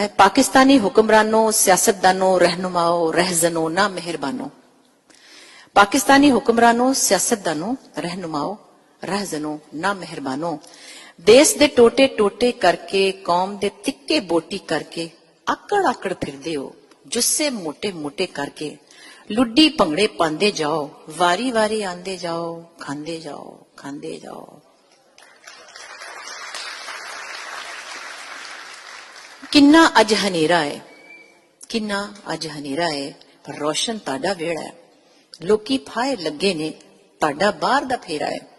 पाकिस्तानी हुक्मरानों, सियासतदानों, रहनुमाओं, रहजनों, ना मेहरबानों। पाकिस्तानी हुक्मरानों, सियासतदानों, रहनुमाओं, रहजनों, ना मेहरबानों। देश दे टोटे टोटे करके, कौम दे तिक्के बोटी करके आकड़ आकड़ फिरदे हो, जुस्से मोटे मोटे करके लुड्डी भंगड़े पांदे जाओ, वारी वारी आंदे जाओ, खांदे जाओ, खांदे जाओ। किन्ना अज हनेरा है, किन्ना अज हनेरा है, पर रोशन ताड़ा वेड़ा है। लोकी फाए लगे ने, ताड़ा बाहर दा फेरा है।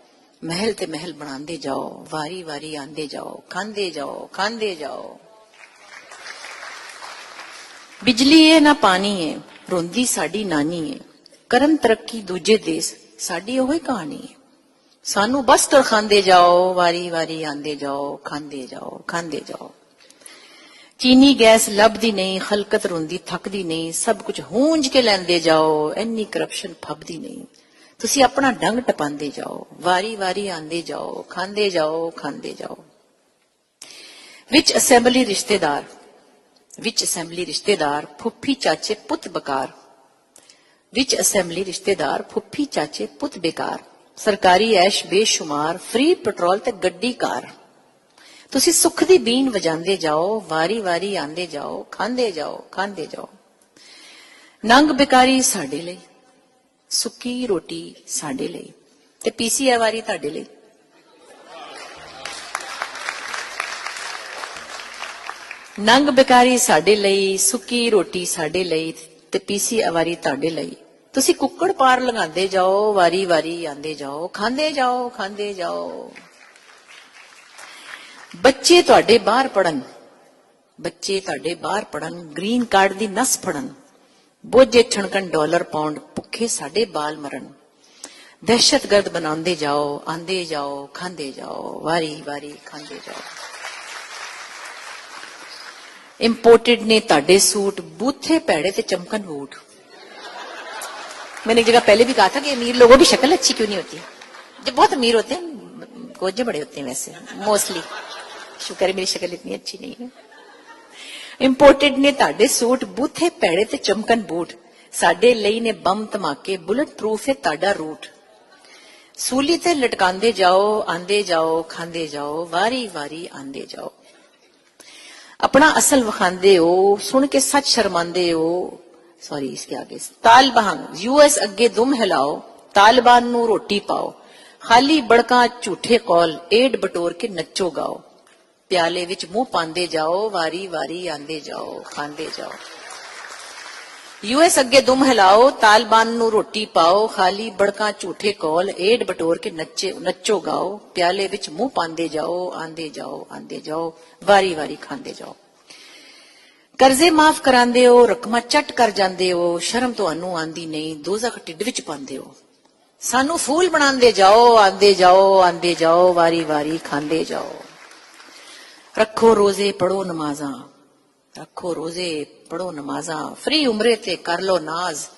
महल ते महल बनांदे जाओ, वारी वारी आंदे जाओ, खांदे जाओ, खांदे जाओ। बिजली है ना पानी है, रोंदी साडी नानी है। करन तरक्की दूजे देश, साडी ओही कहानी है। सानू बस तर खांदे जाओ, वारी वारी आंदे जाओ, खांदे जाओ, खांदे जाओ। चीनी गैस लभदी नहीं, खलकत रोंदी थकदी नहीं, सब कुछ हूंज के लैंदे जाओ, इन्नी करप्शन फबदी नहीं। तुसी अपना डंग टपांदे जाओ, वारी वारी आंदे जाओ, खांदे जाओ, खांदे जाओ। विच असेंबली रिश्तेदार, विच असेंबली रिश्तेदार, फुफी चाचे पुत बकार। विच असेंबली रिश्तेदार, फुफी चाचे पुत बेकार। सरकारी ऐश बेशुमार, फ्री पेट्रोल ते गड्डी कार। तुसी सुख दी बीन वजांदे जाओ, वारी वारी आंदे जाओ, खांदे जाओ, खांदे जाओ। नंग बेकारी साडे लई, सुक्की रोटी साडे लई, ते पीसीए वारी ताडे लई। नंग बेकारी साडे लई, सुक्की रोटी साडे लई, ते पीसीए वारी ताडे लई। तुसी कुक्कड़ पार लगांदे जाओ, वारी वारी आंदे जाओ, खांदे जाओ, खांदे जाओ। बच्चे तुहाडे बाहर पढ़न, बच्चे तुहाडे बाहर पढ़न, ग्रीन कार्ड दी नस फड़न। बोझे छणकन डॉलर पाउंड, भुखे साडे बाल मरन। दहशतगर्द बनांदे जाओ, आंदे जाओ, खांदे जाओ, वारी वारी खांदे जाओ। इंपोर्टेड ने तुहाडे सूट, बूथे पैड़े ते चमकन बूट। मैंने एक जगह पहले भी कहा था कि अमीर लोगों की शक्ल अच्छी क्यों नहीं होती। जब बहुत अमीर होते हैं, गोजे बड़े होते हैं वैसे मोस्टली। शुक्र है मेरी शक्ल इतनी अच्छी नहीं है। इंपोर्टेड ने ताडे सूट, बूथे पैड़े ते चमकन बूट। साडे लई ने बम धमाके, बुलेट प्रूफ है ताडा रूट। सूली ते लटकांदे जाओ, आंदे जाओ, खांदे जाओ, वारी वारी आंदे जाओ। अपना असल वखांदे हो, सुन के सच शर्मांदे हो। सॉरी, इसके आगे तालिबान यूएस अगे दुम हिलाओ, तालिबान नू रोटी पाओ। खाली बड़का झूठे कौल, एड बटोर के नच्चो गाओ। प्याले विच मुंह पांदे जाओ, वारी वारी आंदे जाओ, खांदे जाओ। यूएस अगे दुम हिलाओ, तालिबान नू रोटी पाओ। खाली बड़का झूठे कौल, एड बटोर के नच्चो गाओ। प्याले विच मुंह पांदे जाओ, आंदे जाओ, आंदे जाओ, वारी वारी खांदे जाओ। कर्जे माफ करांदे हो, रकमा चट कर जांदे हो। शर्म तुहानू आंदी नहीं, दोज़ख ढिड विच पांदे हो। सानू फूल बनांदे जाओ, आंदे जाओ, आंदे जाओ, वारी वारी खांदे जाओ। रखो रोजे पढ़ो नमाजा, रखो रोजे पढ़ो नमाजा, फ्री उमरे ते कर लो नाज।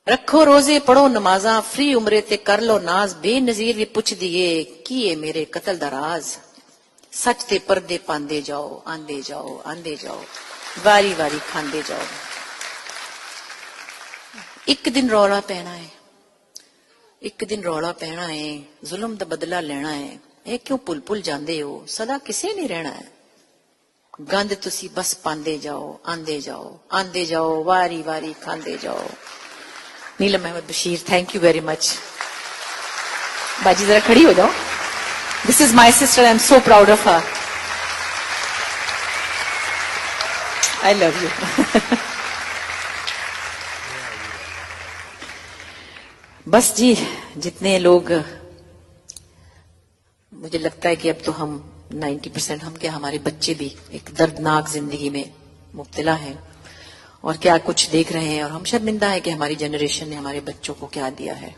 रखो रोजे पढ़ो नमाजा, फ्री उमरे ते कर लो नाज। बेनजीर भी पुछ दिए, की है मेरे कतल दा राज। सच ते पर्दे पांदे जाओ, आंदे जाओ, आंदे जाओ, वारी वारी खांदे जाओ। एक दिन रौला पैना है, एक दिन रौला पैना है, जुल्म दा बदला लेना है। ਇਹ क्यों भुल भुल जांदे हो, सदा किसे नहीं रहना है। गंद तुसी बस पांदे जाओ, आंदे जाओ, आंदे जाओ, वारी वारी खांदे जाओ। Neelam Ahmed Bashir, thank you very much. बाजी जरा खड़ी हो जाओ। This is my sister, I am so proud of her. I love you. बस जी, जितने लोग, मुझे लगता है कि अब तो हम 90% हम क्या, हमारे बच्चे भी एक दर्दनाक जिंदगी में मुब्तला हैं और क्या कुछ देख रहे हैं। और हम शर्मिंदा है कि हमारी जनरेशन ने हमारे बच्चों को क्या दिया है।